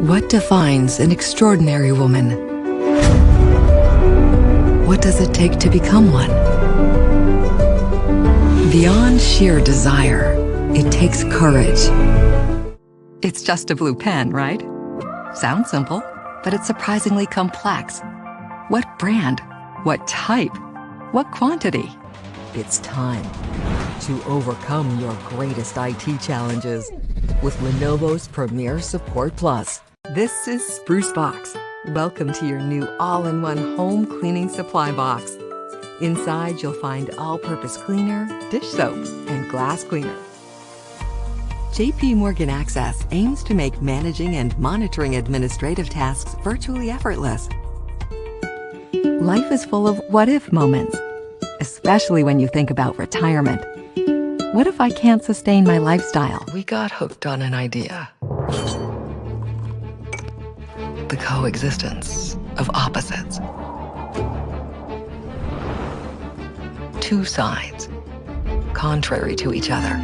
What defines an extraordinary woman? What does it take to become one? Beyond sheer desire, it takes courage. It's just a blue pen, right? Sounds simple, but it's surprisingly complex. What brand? What type? What quantity? It's time to overcome your greatest IT challenges with Lenovo's Premier Support Plus. This is Spruce Box. Welcome to your new all-in-one home cleaning supply box. Inside, you'll find all-purpose cleaner, dish soap, and glass cleaner. JP Morgan Access aims to make managing and monitoring administrative tasks virtually effortless. Life is full of what-if moments, especially when you think about retirement. What if I can't sustain my lifestyle? We got hooked on an idea. The coexistence of opposites. Two sides, contrary to each other.